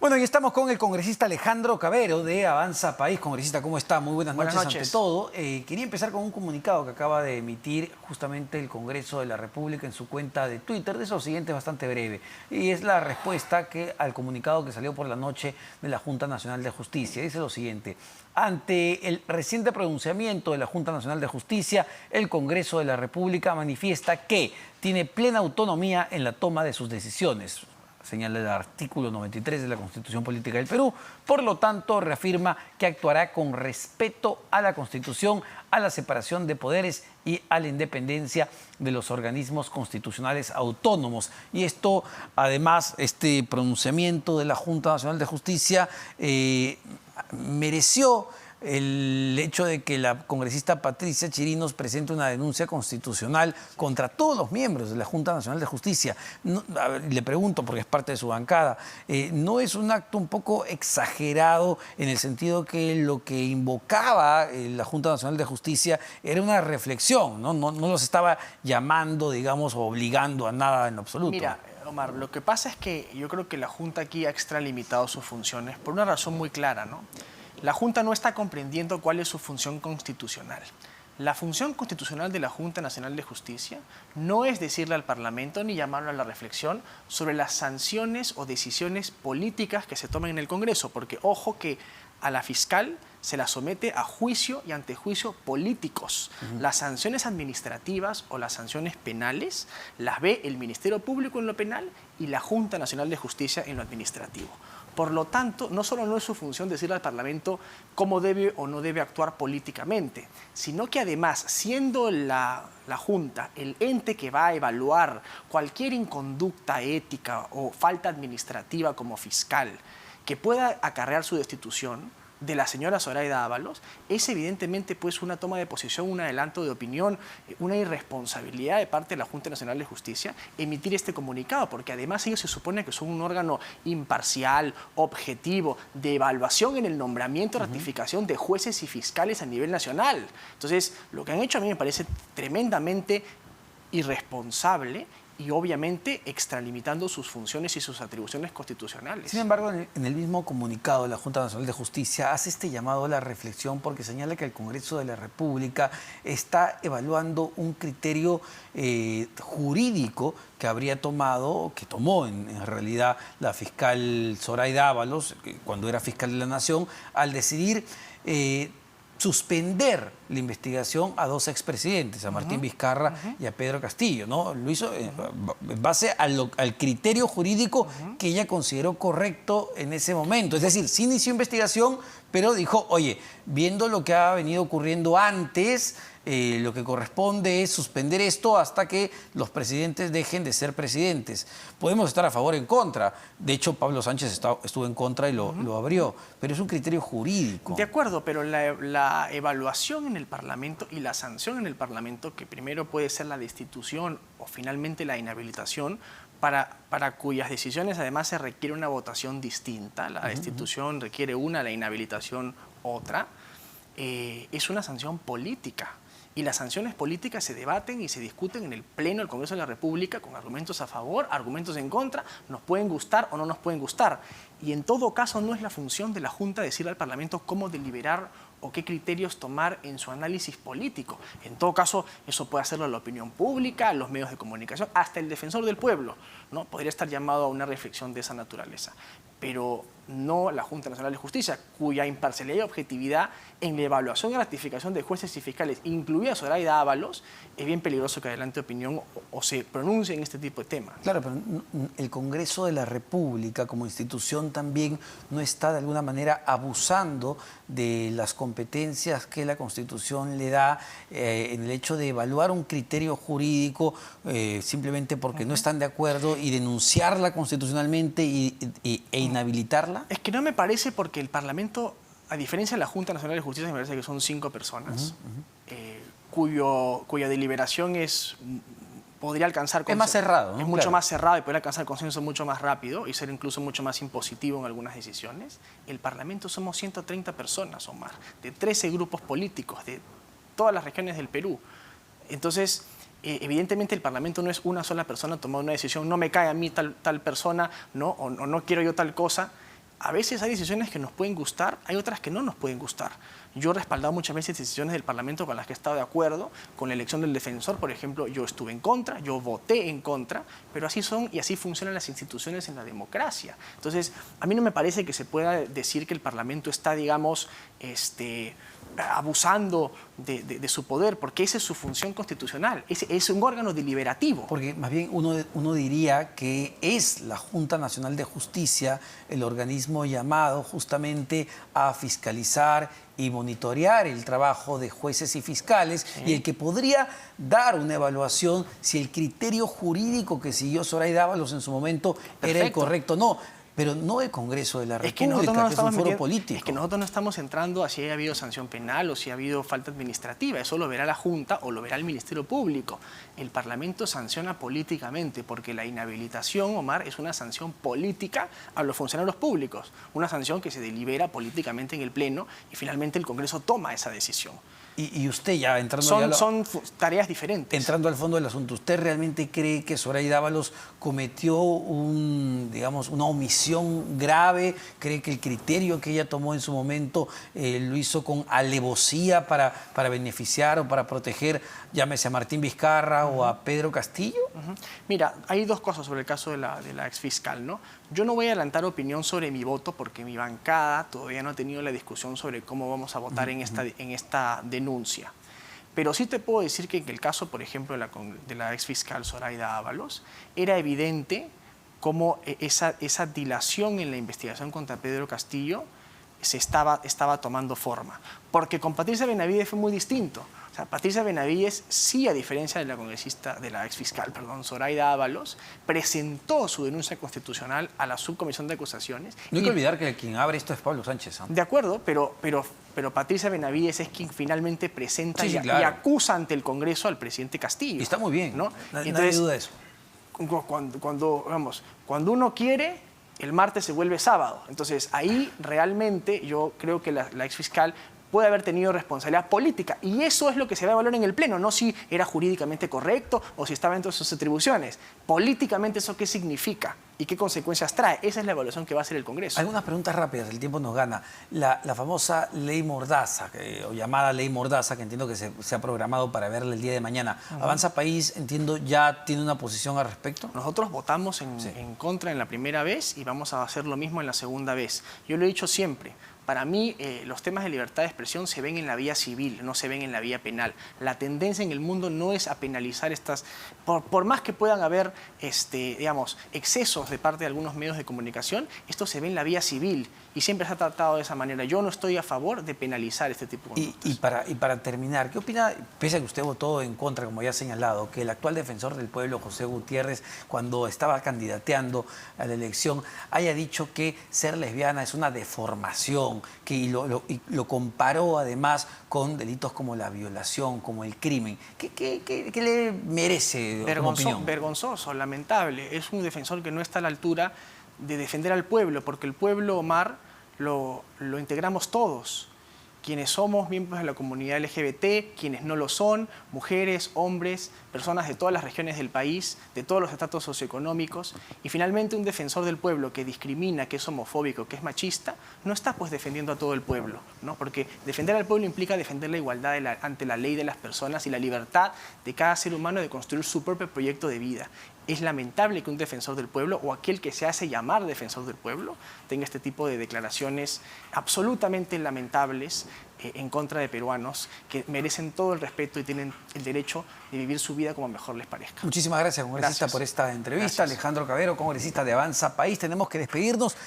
Bueno, y estamos con el congresista Alejandro Cabero de Avanza País. Congresista, ¿cómo está? Muy buenas noches. Ante todo. Quería empezar con un comunicado que acaba de emitir justamente el Congreso de la República en su cuenta de Twitter. De eso siguiente es bastante breve. Y es la respuesta al comunicado que salió por la noche de la Junta Nacional de Justicia. Dice lo siguiente: ante el reciente pronunciamiento de la Junta Nacional de Justicia, el Congreso de la República manifiesta que tiene plena autonomía en la toma de sus decisiones. Señala el artículo 93 de la Constitución Política del Perú. Por lo tanto, reafirma que actuará con respeto a la Constitución, a la separación de poderes y a la independencia de los organismos constitucionales autónomos. Y esto, además, este pronunciamiento de la Junta Nacional de Justicia mereció el hecho de que la congresista Patricia Chirinos presente una denuncia constitucional contra todos los miembros de la Junta Nacional de Justicia. No, le pregunto, porque es parte de su bancada, ¿no es un acto un poco exagerado en el sentido que lo que invocaba la Junta Nacional de Justicia era una reflexión, ¿no? No los estaba llamando, digamos, o obligando a nada en absoluto? Mira, Omar, lo que pasa es que yo creo que la Junta aquí ha extralimitado sus funciones por una razón muy clara, ¿no? La Junta no está comprendiendo cuál es su función constitucional. La función constitucional de la Junta Nacional de Justicia no es decirle al Parlamento ni llamarlo a la reflexión sobre las sanciones o decisiones políticas que se tomen en el Congreso, porque ojo que a la fiscal se la somete a juicio y antejuicio políticos. Las sanciones administrativas o las sanciones penales las ve el Ministerio Público en lo penal y la Junta Nacional de Justicia en lo administrativo. Por lo tanto, no solo no es su función decirle al Parlamento cómo debe o no debe actuar políticamente, sino que además, siendo la Junta el ente que va a evaluar cualquier inconducta ética o falta administrativa como fiscal que pueda acarrear su destitución de la señora Zoraida Ábalos, es evidentemente pues una toma de posición, un adelanto de opinión, una irresponsabilidad de parte de la Junta Nacional de Justicia emitir este comunicado, porque además ellos se supone que son un órgano imparcial, objetivo, de evaluación en el nombramiento, ratificación de jueces y fiscales a nivel nacional. Entonces, lo que han hecho a mí me parece tremendamente irresponsable y obviamente extralimitando sus funciones y sus atribuciones constitucionales. Sin embargo, en el mismo comunicado de la Junta Nacional de Justicia hace este llamado a la reflexión porque señala que el Congreso de la República está evaluando un criterio jurídico que habría tomado, que tomó en realidad la fiscal Zoraida Ábalos, cuando era fiscal de la Nación, al decidir suspender la investigación a dos expresidentes, a Martín Vizcarra y a Pedro Castillo, ¿no? Lo hizo en base al criterio jurídico que ella consideró correcto en ese momento. Es decir, sí inició investigación, pero dijo, oye, viendo lo que ha venido ocurriendo antes, lo que corresponde es suspender esto hasta que los presidentes dejen de ser presidentes. Podemos estar a favor o en contra. De hecho, Pablo Sánchez estuvo en contra y lo abrió. Pero es un criterio jurídico. De acuerdo, pero la evaluación en el Parlamento y la sanción en el Parlamento, que primero puede ser la destitución o finalmente la inhabilitación, para cuyas decisiones además se requiere una votación distinta. La destitución requiere una, la inhabilitación otra. Es una sanción política. Y las sanciones políticas se debaten y se discuten en el Pleno del Congreso de la República con argumentos a favor, argumentos en contra, nos pueden gustar o no nos pueden gustar. Y en todo caso no es la función de la Junta decirle al Parlamento cómo deliberar o qué criterios tomar en su análisis político. En todo caso, eso puede hacerlo la opinión pública, los medios de comunicación, hasta el defensor del pueblo, ¿no? Podría estar llamado a una reflexión de esa naturaleza. Pero no la Junta Nacional de Justicia, cuya imparcialidad y objetividad en la evaluación y ratificación de jueces y fiscales, incluida Zoraida Ábalos, es bien peligroso que adelante opinión o se pronuncie en este tipo de temas. Claro, pero el Congreso de la República como institución también no está de alguna manera abusando de las competencias que la Constitución le da en el hecho de evaluar un criterio jurídico simplemente porque no están de acuerdo y denunciarla constitucionalmente e inhabilitarla. Es que no me parece, porque el Parlamento, a diferencia de la Junta Nacional de Justicia, me parece que son 5 personas, cuya deliberación podría alcanzar consenso. Es más cerrado, ¿no? Es mucho más cerrado y podría alcanzar consenso mucho más rápido y ser incluso mucho más impositivo en algunas decisiones. El Parlamento somos 130 personas, Omar, de 13 grupos políticos, de todas las regiones del Perú. Entonces, evidentemente el Parlamento no es una sola persona tomando una decisión, no me cae a mí tal persona, ¿no? O no quiero yo tal cosa. A veces hay decisiones que nos pueden gustar, hay otras que no nos pueden gustar. Yo he respaldado muchas veces decisiones del Parlamento con las que he estado de acuerdo. Con la elección del defensor, por ejemplo, yo estuve en contra, yo voté en contra, pero así son y así funcionan las instituciones en la democracia. Entonces, a mí no me parece que se pueda decir que el Parlamento está, digamos, abusando de su poder, porque esa es su función constitucional, es un órgano deliberativo. Porque más bien uno diría que es la Junta Nacional de Justicia el organismo llamado justamente a fiscalizar y monitorear el trabajo de jueces y fiscales, y el que podría dar una evaluación si el criterio jurídico que siguió Zoraida Ábalos en su momento era el correcto o no. Pero no el Congreso de la República, que es un foro político. Es que nosotros no estamos entrando a si ha habido sanción penal o si ha habido falta administrativa. Eso lo verá la Junta o lo verá el Ministerio Público. El Parlamento sanciona políticamente, porque la inhabilitación, Omar, es una sanción política a los funcionarios públicos. Una sanción que se delibera políticamente en el Pleno y finalmente el Congreso toma esa decisión. Y usted ya entrando... Son tareas diferentes. Entrando al fondo del asunto, ¿usted realmente cree que Zoraida Ábalos cometió una omisión grave? ¿Cree que el criterio que ella tomó en su momento lo hizo con alevosía para beneficiar o para proteger, llámese a Martín Vizcarra o a Pedro Castillo? Mira, hay dos cosas sobre el caso de la exfiscal, ¿no? Yo no voy a adelantar opinión sobre mi voto porque mi bancada todavía no ha tenido la discusión sobre cómo vamos a votar en esta denuncia. Pero sí te puedo decir que en el caso, por ejemplo, de la exfiscal Zoraida Ábalos, era evidente cómo esa dilación en la investigación contra Pedro Castillo estaba tomando forma. Porque con Patricia Benavides fue muy distinto. O sea, Patricia Benavides, sí, a diferencia de la exfiscal, Zoraida Ábalos, presentó su denuncia constitucional a la subcomisión de acusaciones. No hay que olvidar que quien abre esto es Pablo Sánchez. De acuerdo, pero Patricia Benavides es quien finalmente presenta y acusa ante el Congreso al presidente Castillo. Y está muy bien, ¿no? Nadie duda de eso. Cuando uno quiere, el martes se vuelve sábado. Entonces, ahí realmente yo creo que la exfiscal puede haber tenido responsabilidad política. Y eso es lo que se va a evaluar en el Pleno, no si era jurídicamente correcto o si estaba dentro de sus atribuciones. Políticamente, ¿eso qué significa? ¿Y qué consecuencias trae? Esa es la evaluación que va a hacer el Congreso. Algunas preguntas rápidas, el tiempo nos gana. La famosa ley Mordaza, o llamada ley Mordaza, que entiendo que se ha programado para verla el día de mañana. Avanza País, entiendo, ya tiene una posición al respecto. Nosotros votamos en contra en la primera vez y vamos a hacer lo mismo en la segunda vez. Yo lo he dicho siempre. Para mí, los temas de libertad de expresión se ven en la vía civil, no se ven en la vía penal. La tendencia en el mundo no es a penalizar estas... Por más que puedan haber, digamos, excesos de parte de algunos medios de comunicación, esto se ve en la vía civil y siempre se ha tratado de esa manera. Yo no estoy a favor de penalizar este tipo de conductas. Y para terminar, ¿qué opina, pese a que usted votó en contra, como ya ha señalado, que el actual defensor del pueblo, José Gutiérrez, cuando estaba candidateando a la elección, haya dicho que ser lesbiana es una deformación, que lo comparó además con delitos como la violación, como el crimen? ¿Qué le merece como opinión? Vergonzoso, lamentable. Es un defensor que no está a la altura de defender al pueblo, porque el pueblo, Omar, lo integramos todos. Quienes somos miembros de la comunidad LGBT, quienes no lo son, mujeres, hombres, personas de todas las regiones del país, de todos los estratos socioeconómicos. Y finalmente un defensor del pueblo que discrimina, que es homofóbico, que es machista, no está pues defendiendo a todo el pueblo, ¿no? Porque defender al pueblo implica defender la igualdad ante la ley de las personas y la libertad de cada ser humano de construir su propio proyecto de vida. Es lamentable que un defensor del pueblo o aquel que se hace llamar defensor del pueblo tenga este tipo de declaraciones absolutamente lamentables en contra de peruanos que merecen todo el respeto y tienen el derecho de vivir su vida como mejor les parezca. Muchísimas gracias, congresista, por esta entrevista. Alejandro Cavero, congresista de Avanza País. Tenemos que despedirnos.